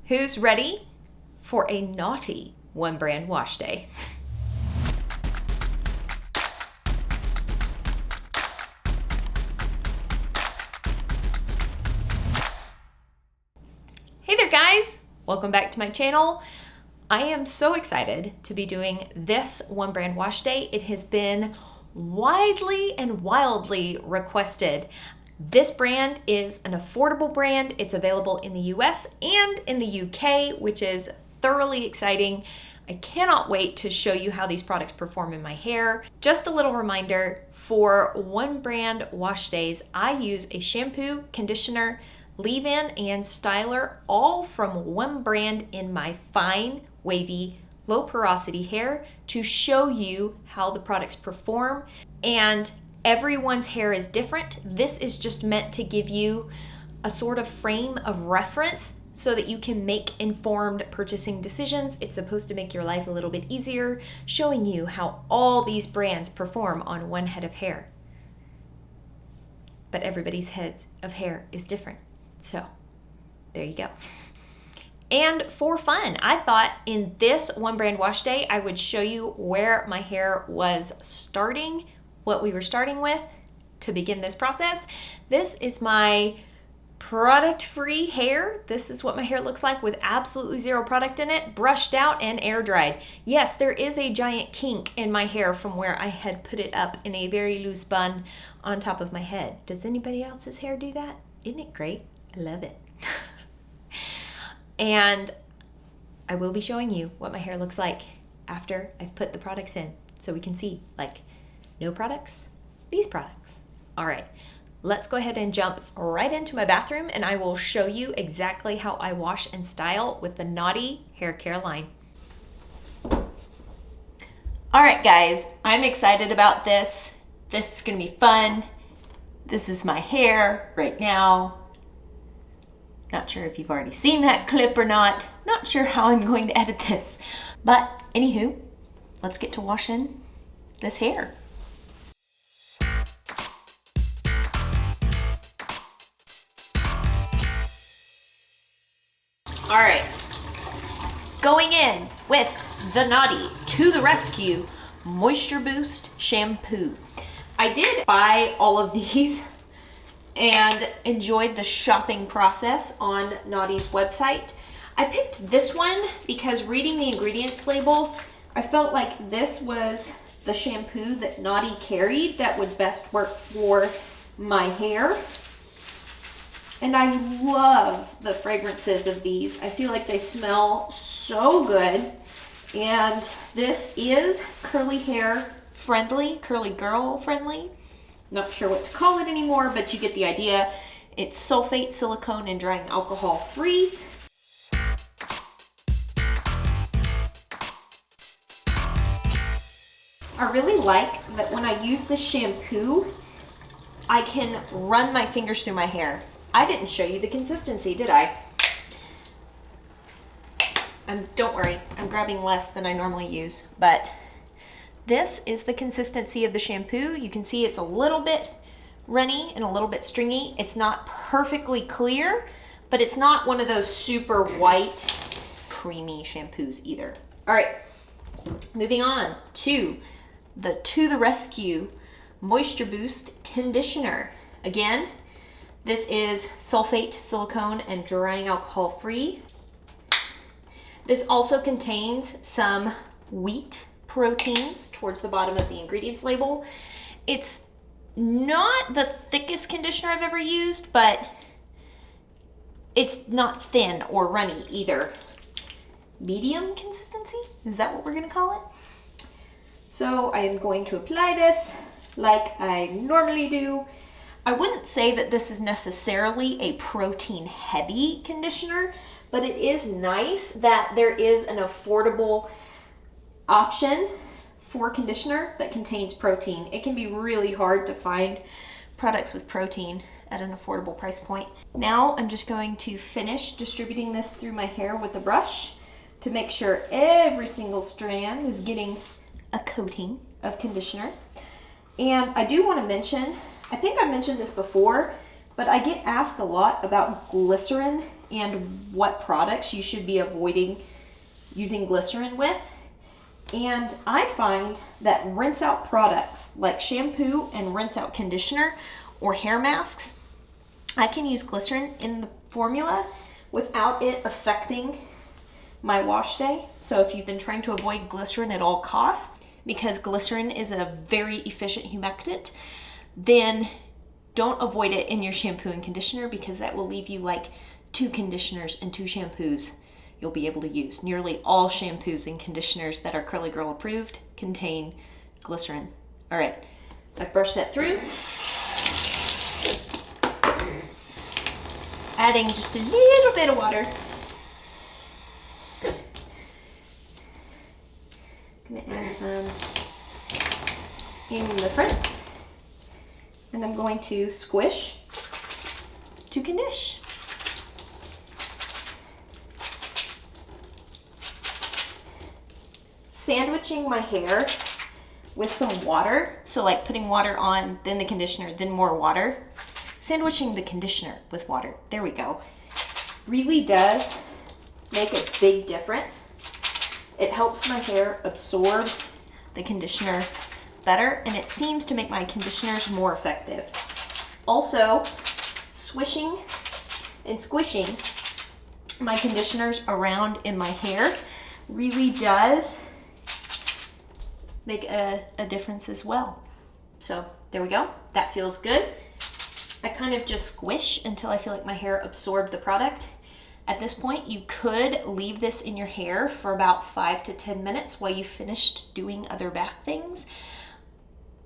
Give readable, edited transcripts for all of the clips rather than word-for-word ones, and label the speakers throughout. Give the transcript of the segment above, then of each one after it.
Speaker 1: Who's ready for a Noughty One Brand Wash Day? Hey there guys, welcome back to my channel. I am so excited to be doing this One Brand Wash Day. It has been widely and wildly requested. This brand is an affordable brand. It's available in the US and in the UK, which is thoroughly exciting. I cannot wait to show you how these products perform in my hair. Just a little reminder, for One Brand Wash Days, I use a shampoo, conditioner, leave-in, and styler, all from one brand in my fine, wavy, low porosity hair to show you how the products perform. And everyone's hair is different. This is just meant to give you a sort of frame of reference so that you can make informed purchasing decisions. It's supposed to make your life a little bit easier, showing you how all these brands perform on one head of hair. But everybody's head of hair is different. So there you go. And for fun, I thought in this One Brand Wash Day, I would show you where my hair was starting, what we were starting with to begin this process. This is my product-free hair. This is what my hair looks like with absolutely zero product in it, brushed out and air dried. Yes, there is a giant kink in my hair from where I had put it up in a very loose bun on top of my head. Does anybody else's hair do that? Isn't it great? I love it. And I will be showing you what my hair looks like after I've put the products in so we can see, like, no products, these products. All right, let's go ahead and jump right into my bathroom and I will show you exactly how I wash and style with the Noughty hair care line. All right, guys, I'm excited about this. This is gonna be fun. This is my hair right now. Not sure if you've already seen that clip or not. Not sure how I'm going to edit this. But anywho, let's get to washing this hair. All right, going in with the Noughty To The Rescue Moisture Boost Shampoo. I did buy all of these and enjoyed the shopping process on Noughty's website. I picked this one because reading the ingredients label, I felt like this was the shampoo that Noughty carried that would best work for my hair. And I love the fragrances of these. I feel like they smell so good. And this is curly hair friendly, curly girl friendly. Not sure what to call it anymore, but you get the idea. It's sulfate, silicone, and drying alcohol free. I really like that when I use this shampoo, I can run my fingers through my hair. I didn't show you the consistency, did I? Don't worry, I'm grabbing less than I normally use, but this is the consistency of the shampoo. You can see it's a little bit runny and a little bit stringy. It's not perfectly clear, but it's not one of those super white, creamy shampoos either. All right, moving on to the To The Rescue Moisture Boost Conditioner. Again, this is sulfate, silicone, and drying alcohol free. This also contains some wheat proteins towards the bottom of the ingredients label. It's not the thickest conditioner I've ever used, but it's not thin or runny either. Medium consistency? Is that what we're gonna call it? So I am going to apply this like I normally do. I wouldn't say that this is necessarily a protein heavy conditioner, but it is nice that there is an affordable option for conditioner that contains protein. It can be really hard to find products with protein at an affordable price point. Now I'm just going to finish distributing this through my hair with a brush to make sure every single strand is getting a coating of conditioner. And I do want to mention, I think I mentioned this before, but I get asked a lot about glycerin and what products you should be avoiding using glycerin with. And I find that rinse out products like shampoo and rinse out conditioner or hair masks, I can use glycerin in the formula without it affecting my wash day. So if you've been trying to avoid glycerin at all costs, because glycerin is a very efficient humectant, then don't avoid it in your shampoo and conditioner, because that will leave you like 2 conditioners and 2 shampoos you'll be able to use. Nearly all shampoos and conditioners that are Curly Girl approved contain glycerin. All right, I've brushed that through. Adding just a little bit of water. I'm gonna add some in the front. And I'm going to squish to condition. Sandwiching my hair with some water, so like putting water on, then the conditioner, then more water. Sandwiching the conditioner with water, there we go, really does make a big difference. It helps my hair absorb the conditioner better, and it seems to make my conditioners more effective. Also, swishing and squishing my conditioners around in my hair really does make a difference as well. So there we go, that feels good. I kind of just squish until I feel like my hair absorbed the product. At this point, you could leave this in your hair for about 5 to 10 minutes while you finished doing other bath things.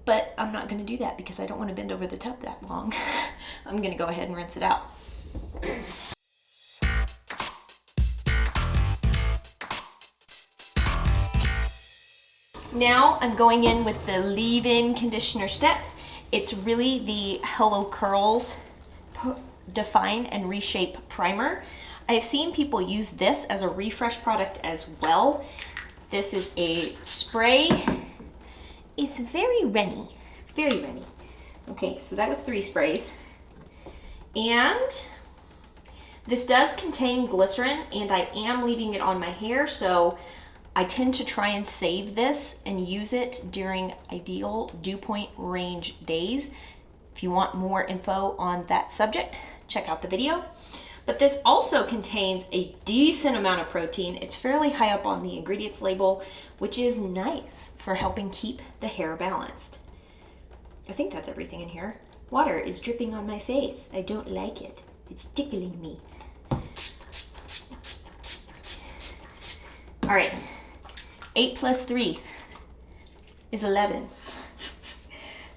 Speaker 1: But I'm not gonna do that because I don't wanna bend over the tub that long. I'm gonna go ahead and rinse it out. Now I'm going in with the leave-in conditioner step. It's really the Hello Curls Define and Reshape Primer. I've seen people use this as a refresh product as well. This is a spray. It's very runny, very runny. Okay, so that was 3 sprays. And this does contain glycerin, and I am leaving it on my hair, so I tend to try and save this and use it during ideal dew point range days. If you want more info on that subject, check out the video. But this also contains a decent amount of protein. It's fairly high up on the ingredients label, which is nice for helping keep the hair balanced. I think that's everything in here. Water is dripping on my face. I don't like it. It's tickling me. All right, 8 plus 3 is 11.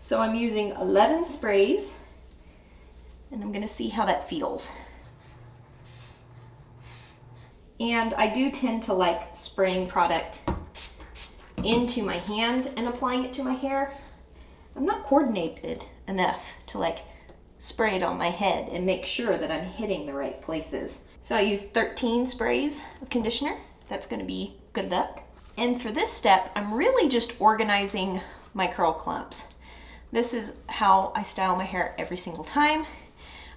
Speaker 1: So I'm using 11 sprays, and I'm gonna see how that feels. And I do tend to like spraying product into my hand and applying it to my hair. I'm not coordinated enough to like spray it on my head and make sure that I'm hitting the right places. So I used 13 sprays of conditioner. That's gonna be good luck. And for this step, I'm really just organizing my curl clumps. This is how I style my hair every single time.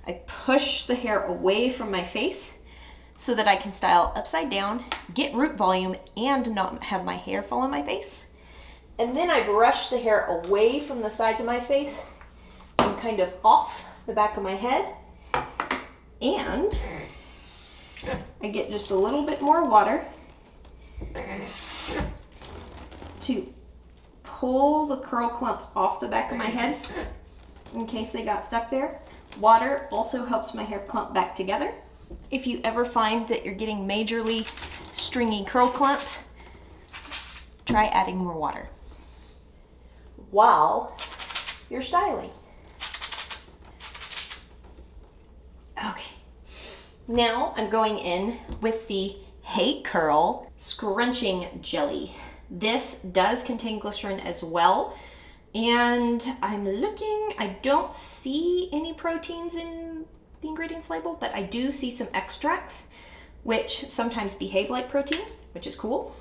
Speaker 1: I push the hair away from my face so that I can style upside down, get root volume, and not have my hair fall on my face. And then I brush the hair away from the sides of my face and kind of off the back of my head. And I get just a little bit more water to pull the curl clumps off the back of my head in case they got stuck there. Water also helps my hair clump back together. If you ever find that you're getting majorly stringy curl clumps, try adding more water while you're styling. Okay, now I'm going in with the Hey Curl Scrunching Jelly. This does contain glycerin as well, and I'm looking, I don't see any proteins in the ingredients label, but I do see some extracts which sometimes behave like protein, which is cool.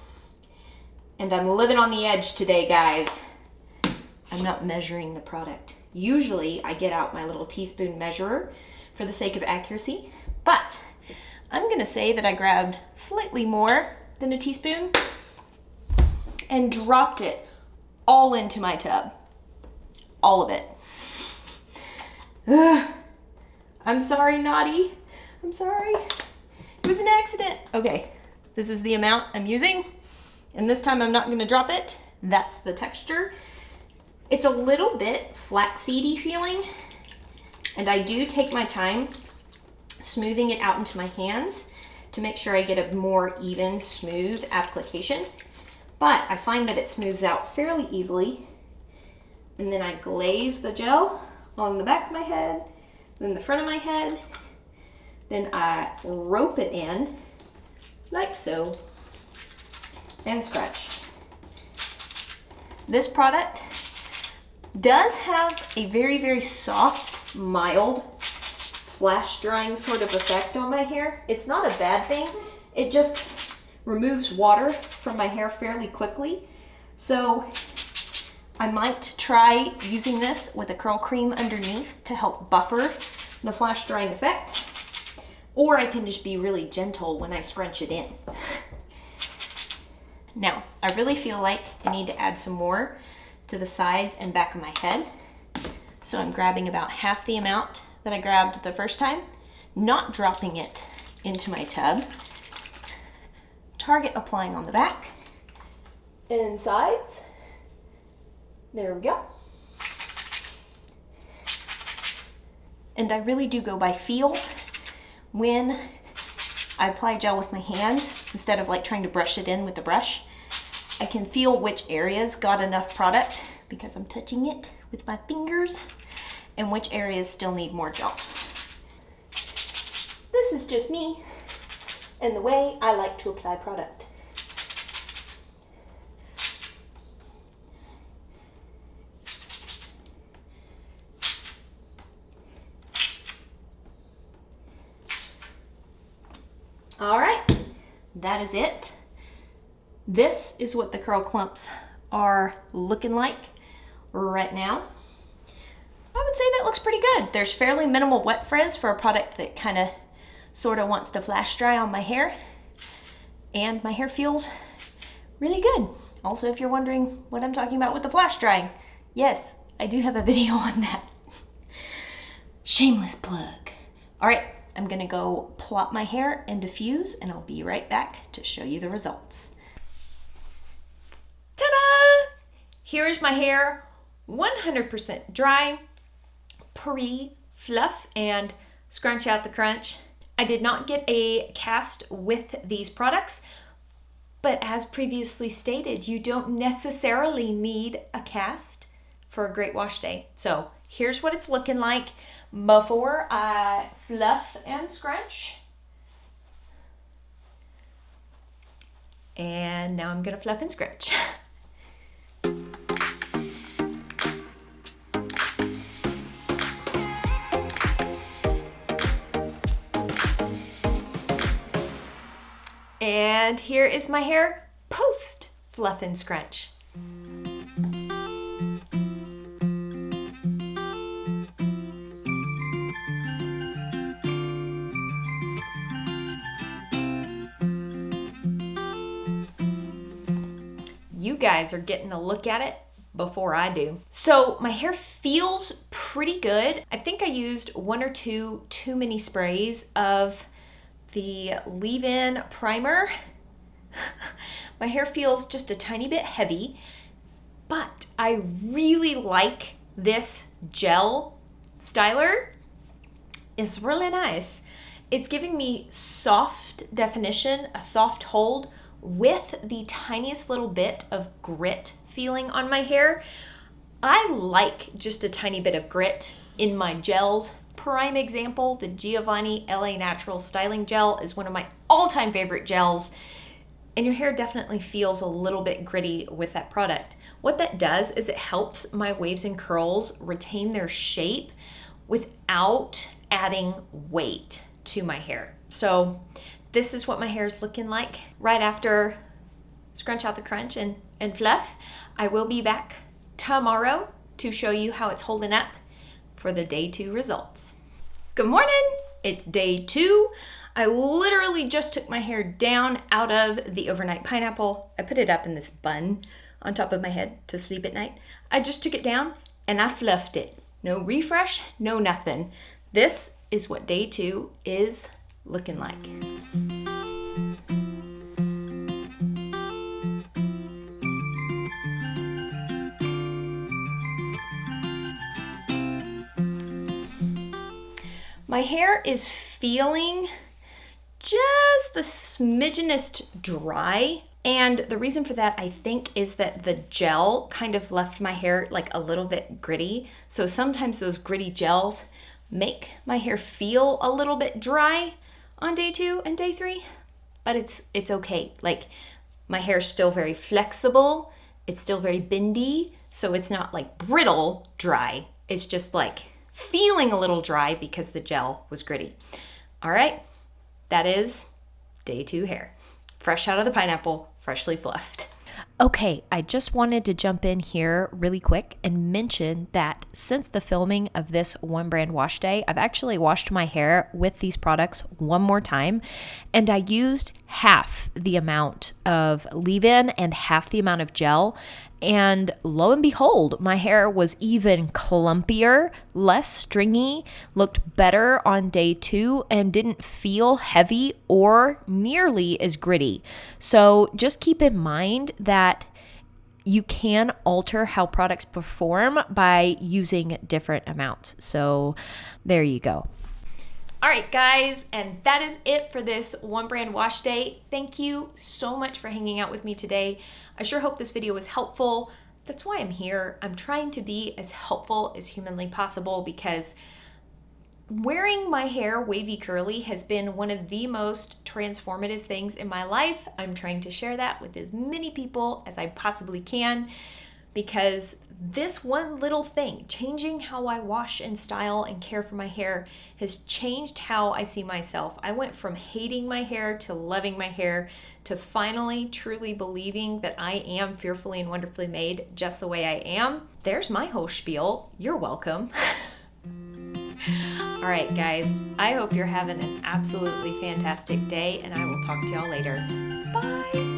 Speaker 1: And I'm living on the edge today, guys. I'm not measuring the product. Usually I get out my little teaspoon measurer for the sake of accuracy, but I'm gonna say that I grabbed slightly more than a teaspoon and dropped it all into my tub. All of it. Ugh. I'm sorry, Noughty. I'm sorry. It was an accident. Okay, this is the amount I'm using, and this time I'm not gonna drop it. That's the texture. It's a little bit flaxseedy feeling, and I do take my time smoothing it out into my hands to make sure I get a more even, smooth application. But I find that it smooths out fairly easily. And then I glaze the gel on the back of my head, then the front of my head. Then I rope it in like so and scratch. This product does have a very, very soft, mild, flash drying sort of effect on my hair. It's not a bad thing. It just removes water from my hair fairly quickly. So I might try using this with a curl cream underneath to help buffer the flash drying effect. Or I can just be really gentle when I scrunch it in. Now, I really feel like I need to add some more to the sides and back of my head. So I'm grabbing about half the amount that I grabbed the first time, not dropping it into my tub. Target applying on the back and sides. There we go. And I really do go by feel when I apply gel with my hands instead of like trying to brush it in with the brush. I can feel which areas got enough product because I'm touching it with my fingers and which areas still need more gel. This is just me and the way I like to apply product. All right, that is it. This is what the curl clumps are looking like right now. I would say that looks pretty good. There's fairly minimal wet frizz for a product that kind of sort of wants to flash dry on my hair, and my hair feels really good. Also, if you're wondering what I'm talking about with the flash drying, yes, I do have a video on that. Shameless plug. All right, I'm gonna go plot my hair and diffuse, and I'll be right back to show you the results. Ta-da! Here's my hair 100% dry, pre-fluff and scrunch out the crunch. I did not get a cast with these products, but as previously stated, you don't necessarily need a cast for a great wash day. So here's what it's looking like before I fluff and scrunch. And now I'm gonna fluff and scrunch. And here is my hair post fluff and scrunch. You guys are getting a look at it before I do. So my hair feels pretty good. I think I used one or two too many sprays of the leave-in primer. My hair feels just a tiny bit heavy, but I really like this gel styler. It's really nice. It's giving me soft definition, a soft hold with the tiniest little bit of grit feeling on my hair. I like just a tiny bit of grit in my gels. Prime example, the Giovanni LA Natural Styling Gel is one of my all-time favorite gels, and your hair definitely feels a little bit gritty with that product. What that does is it helps my waves and curls retain their shape without adding weight to my hair. So this is what my hair is looking like right after scrunch out the crunch and fluff. I will be back tomorrow to show you how it's holding up for the day 2 results. Good morning, it's day 2. I literally just took my hair down out of the overnight pineapple. I put it up in this bun on top of my head to sleep at night. I just took it down and I fluffed it. No refresh, no nothing. This is what day 2 is looking like. My hair is feeling just the smidgenest dry. And the reason for that, I think, is that the gel kind of left my hair like a little bit gritty. So sometimes those gritty gels make my hair feel a little bit dry on day 2 and day 3, but it's okay. Like, my hair is still very flexible. It's still very bendy. So it's not like brittle dry. It's just like feeling a little dry because the gel was gritty. All right, that is day 2 hair. Fresh out of the pineapple, freshly fluffed. Okay, I just wanted to jump in here really quick and mention that since the filming of this One Brand Wash Day, I've actually washed my hair with these products one more time, and I used half the amount of leave-in and half the amount of gel. And lo and behold, my hair was even clumpier, less stringy, looked better on day 2, and didn't feel heavy or nearly as gritty. So just keep in mind that you can alter how products perform by using different amounts. So there you go. All right, guys, and that is it for this One Brand Wash Day. Thank you so much for hanging out with me today. I sure hope this video was helpful. That's why I'm here. I'm trying to be as helpful as humanly possible because wearing my hair wavy curly has been one of the most transformative things in my life. I'm trying to share that with as many people as I possibly can because this one little thing, changing how I wash and style and care for my hair, has changed how I see myself. I went from hating my hair to loving my hair to finally truly believing that I am fearfully and wonderfully made just the way I am. There's my whole spiel. You're welcome. All right, guys, I hope you're having an absolutely fantastic day, and I will talk to y'all later. Bye.